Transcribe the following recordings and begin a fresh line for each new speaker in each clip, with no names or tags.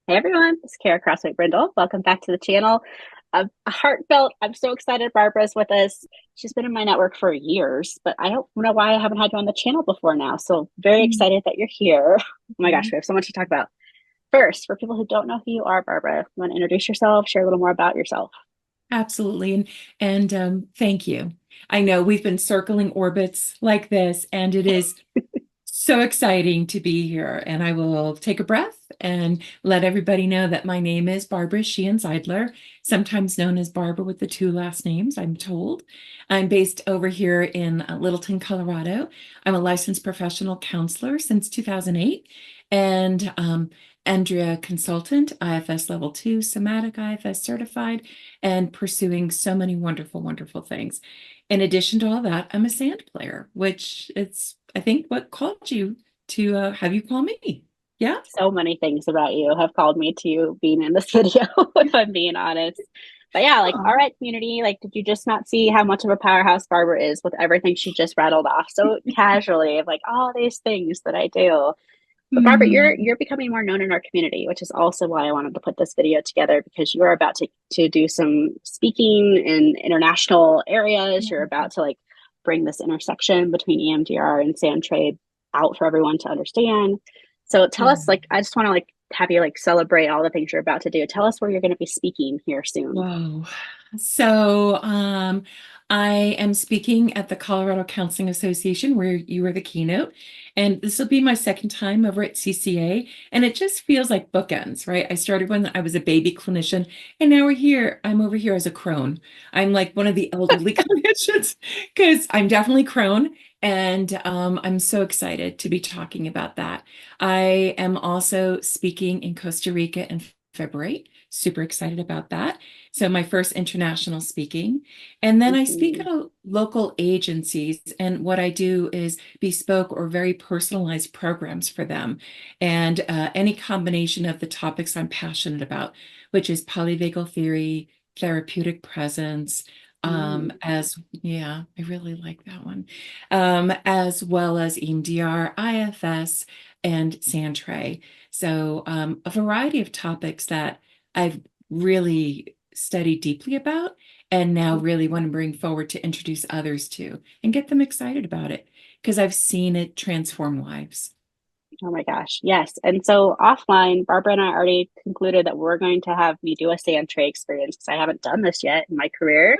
Hey everyone, it's Khara Croswaite Brindle. Welcome back to the channel. A heartfelt, I'm so excited Barbara's with us. She's been in my network for years, but I don't know why I haven't had you on the channel before now. So very excited that you're here. Oh my gosh,
Mhm.
we have so much to talk about. First, for people who don't know who you are, Barbara, you want to introduce yourself, share a little more about yourself.
Absolutely. And thank you. I know we've been circling orbits like this, and it is so exciting to be here. And I will take a breath and let everybody know that my name is Barbara Sheehan-Zeidler, sometimes known as Barbara with the two last names, I'm told. I'm based over here in Littleton, Colorado. I'm a licensed professional counselor since 2008 and Andrea consultant, IFS level 2, somatic IFS certified, and pursuing so many wonderful, wonderful things. In addition to all that, I'm a sand player, which it's, I think, what called you to have you call me. Yeah.
So many things about you have called me to being in this video, if I'm being honest. But yeah, like, all
Aw.
right, community, like, did you just not see how much of a powerhouse Barbara is with everything she just rattled off so casually of like all these things that I do? But Barbara,
Mhm.
you're becoming more known in our community, which is also why I wanted to put this video together because you are about to do some speaking in international areas. You're about to like bring this intersection between EMDR and sand trade out for everyone to understand. So tell
Yeah.
us, like, I just want to like have you like celebrate all the things you're about to do. Tell us where you're going to be speaking here soon.
Whoa. So I am speaking at the Colorado Counseling Association where you were the keynote. And this will be my second time over at CCA. And it just feels like bookends, right? I started when I was a baby clinician, and now we're here. I'm over here as a crone. I'm like one of the elderly clinicians because I'm definitely crone. And I'm so excited to be talking about that. I am also speaking in Costa Rica in February. Super excited about that. So my first international speaking. And then I speak
Mhm.
at local agencies. And what I do is bespoke or very personalized programs for them. And any combination of the topics I'm passionate about, which is polyvagal theory, therapeutic presence,
Mm.
as yeah, I really like that one, as well as EMDR, IFS, and Sandtray. So a variety of topics that I've really studied deeply about and now really want to bring forward to introduce others to and get them excited about it because I've seen it transform lives.
Oh my gosh. Yes. And so offline, Barbara and I already concluded that we're going to have me do a sand tray experience because I haven't done this yet in my career.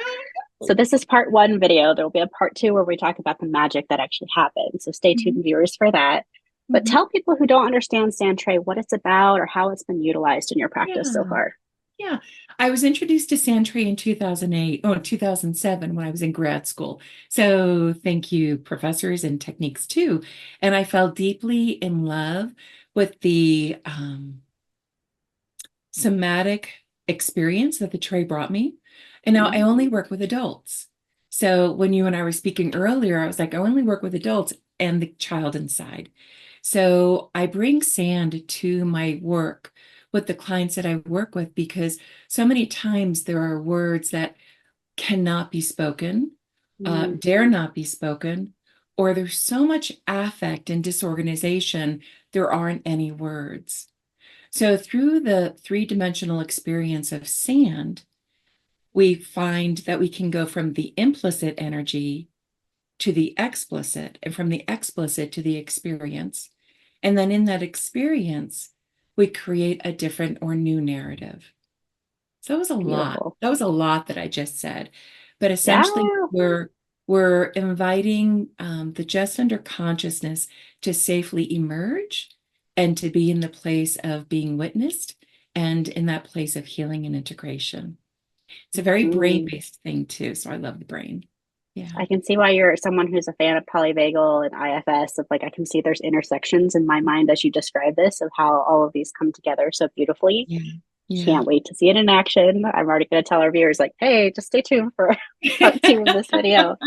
So this is part one video. There will be a part two where we talk about the magic that actually happens. So stay tuned,
Mhm,
viewers, for that. But
mhm.
tell people who don't understand sand tray what it's about or how it's been utilized in your practice so
Yeah.
far.
Yeah, I was introduced to Santry in 2008, oh, 2007 when I was in grad school. So thank you, professors and techniques too. And I fell deeply in love with the somatic experience that the tray brought me. And now I only
Mm.
work with adults. So when you and I were speaking earlier, I was like, I only work with adults and the child inside. So I bring sand to my work with the clients that I work with because so many times there are words that cannot be spoken,
Mm.
dare not be spoken, or there's so much affect and disorganization, there aren't any words. So, through the three-dimensional experience of sand, we find that we can go from the implicit energy to the explicit, and from the explicit to the experience. And then in that experience, we create a different or new narrative. So that was a lot.
Beautiful.
That was a lot that I just said. But
Yeah.
essentially, we're inviting the just under consciousness to safely emerge and to be in the place of being witnessed and in that place of healing and integration. It's a very
Mm.
brain-based thing too. So I love the brain. Yeah.
I can see why you're someone who's a fan of polyvagal and IFS. Of like, I can see there's intersections in my mind as you describe this of how all of these come together so beautifully.
Yeah. Yeah.
Can't wait to see it in action. I'm already going to tell our viewers, like, hey, just stay tuned for part two of this video.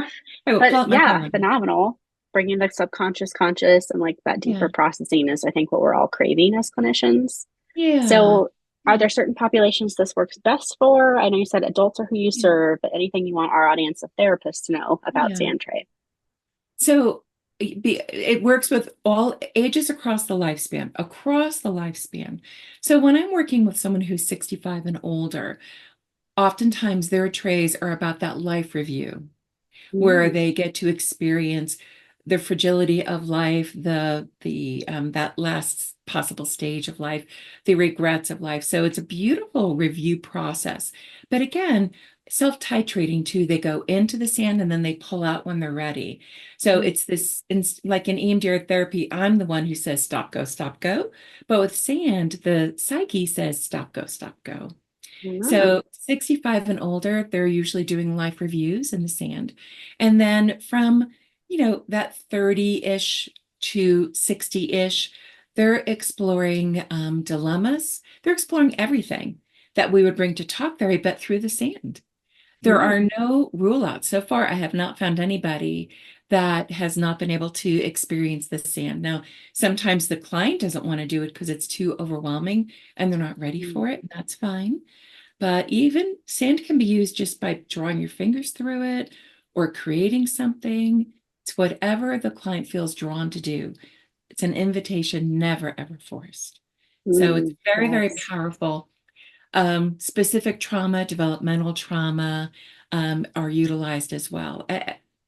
I will
But
pull up my
yeah,
calendar.
phenomenal. Bringing the subconscious conscious and like that deeper
Yeah.
processing is, I think, what we're all craving as clinicians.
Yeah.
So, are there certain populations this works best for? I know you said adults are who you
Yeah.
serve, but anything you want our audience of therapists to know about
Yeah.
sand tray?
So it works with all ages across the lifespan. So when I'm working with someone who's 65 and older, oftentimes their trays are about that life review where
Mm,
they get to experience the fragility of life, the that last possible stage of life, the regrets of life. So it's a beautiful review process. But again, self-titrating too. They go into the sand and then they pull out when they're ready. So
mm,
it's this, like in EMDR therapy, I'm the one who says stop, go, stop, go. But with sand, the psyche says stop, go, stop, go.
wow.
So 65 and older, they're usually doing life reviews in the sand. And then from, that 30-ish to 60-ish, they're exploring dilemmas. They're exploring everything that we would bring to talk therapy, but through the sand. There
Mm,
are no rule outs. So far, I have not found anybody that has not been able to experience the sand. Now, sometimes the client doesn't want to do it because it's too overwhelming and they're not ready
mm,
for it. That's fine. But even sand can be used just by drawing your fingers through it or creating something. It's whatever the client feels drawn to do. It's an invitation, never ever forced. So it's very, very
yes.
powerful. Specific trauma, developmental trauma are utilized as well.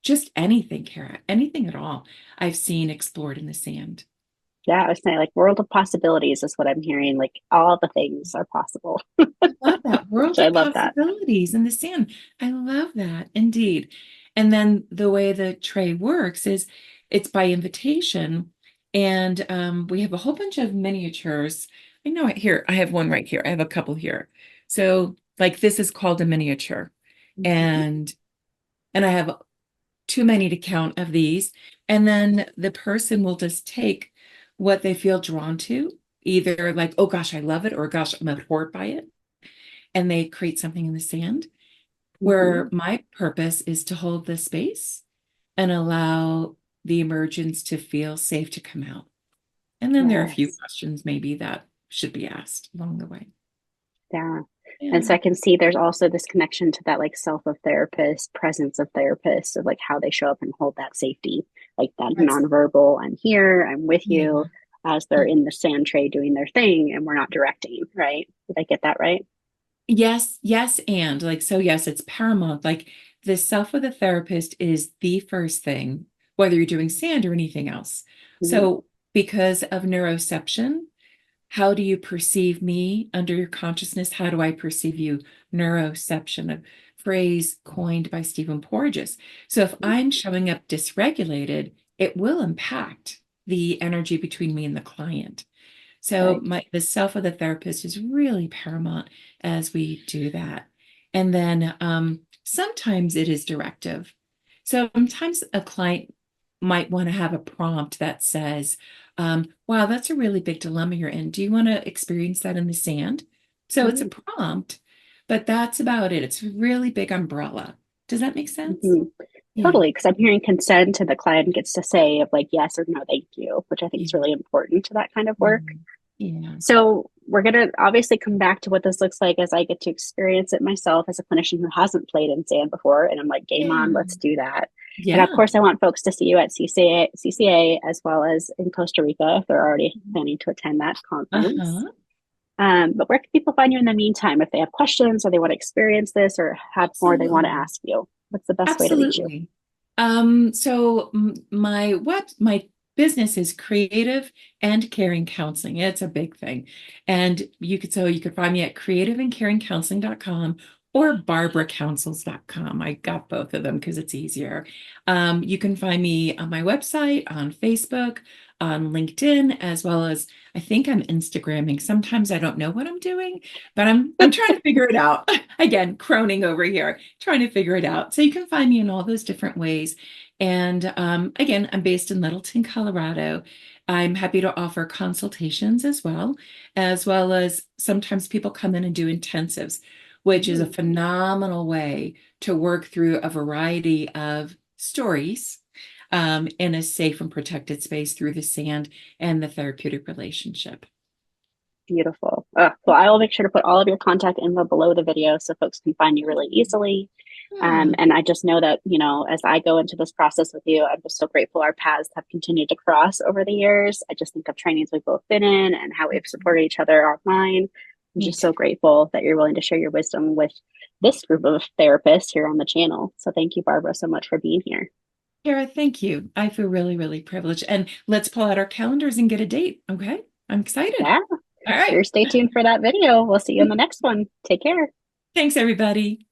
Just anything, Kara, anything at all I've seen explored in the sand.
Yeah, I was saying like world of possibilities is what I'm hearing. Like all the things are possible,
I love that
which
world
I
of
love that.
possibilities in the sand. I love that indeed. And then the way the tray works is it's by invitation. And we have a whole bunch of miniatures. I know it here. I have one right here. I have a couple here. So like this is called a miniature.
Mhm.
And I have too many to count of these. And then the person will just take what they feel drawn to, either like, oh gosh, I love it, or gosh, I'm abhorred by it, and they create something in the sand where
Mhm.
my purpose is to hold the space and allow the emergence to feel safe to come out. And then there are a few
Yes.
questions maybe that should be asked along the way.
Yeah. And so
Yeah,
I can see there's also this connection to that like self of therapist, presence of therapist, of like how they show up and hold that safety, like that
that's
nonverbal, I'm here, I'm with you,
yeah.
as they're in the sand tray doing their thing and we're not directing, right? Did I get that right?
Yes, yes, and like so yes, it's paramount. Like the self of the therapist is the first thing, whether you're doing sand or anything else.
Mhm.
So because of neuroception, how do you perceive me under your consciousness? How do I perceive you? Neuroception, a phrase coined by Stephen Porges. So if I'm showing up dysregulated, it will impact the energy between me and the client. So
Right.
the self of the therapist is really paramount as we do that. And then sometimes it is directive. So sometimes a client might want to have a prompt that says, wow, that's a really big dilemma you're in. Do you want to experience that in the sand? So it's a
Mm-hmm.
prompt, but that's about it. It's a really big umbrella. Does that make sense?
Mm-hmm.
Yeah.
Totally, because I'm hearing consent and the client gets to say of like yes or no, thank you, which I think is
Yeah.
really important to that kind of
Yeah.
work.
Yeah.
So we're going to obviously come back to what this looks like as I get to experience it myself as a clinician who hasn't played in sand before. And I'm like, game on,
Yeah.
let's do that. And of
Yeah.
course, I want folks to see you at CCA as well as in Costa Rica if they're already planning to attend that conference.
Uh-huh.
But where can people find you in the meantime if they have questions or they want to experience this or have more they want to
Absolutely.
ask you? What's the best way to reach you?
Absolutely. So my business is creative and caring counseling. It's a big thing. And you could find me at creativeandcaringcounseling.com or barbaracounsels.com. I got both of them because it's easier. You can find me on my website, on Facebook, on LinkedIn, as well as I think I'm Instagramming. Sometimes I don't know what I'm doing, but I'm trying to figure it out. Again, croning over here, trying to figure it out. So you can find me in all those different ways. And again, I'm based in Littleton, Colorado. I'm happy to offer consultations as well as sometimes people come in and do intensives, which is a
Mm,
phenomenal way to work through a variety of stories in a safe and protected space through the sand and the therapeutic relationship.
Beautiful. Well, I will make sure to put all of your contact info below the video so folks can find you really easily.
Yeah,
And I just know that, as I go into this process with you, I'm just so grateful our paths have continued to cross over the years. I just think of trainings we've both been in and how we've supported each other online. I'm
me
just
too.
so grateful that you're willing to share your wisdom with this group of therapists here on the channel. So thank you, Barbara, so much for being here.
Kara, thank you. I feel really, really privileged. And let's pull out our calendars and get a date. Okay. I'm excited.
Yeah,
All
sure.
right.
Stay tuned for that video. We'll see you in the next one. Take care.
Thanks, everybody.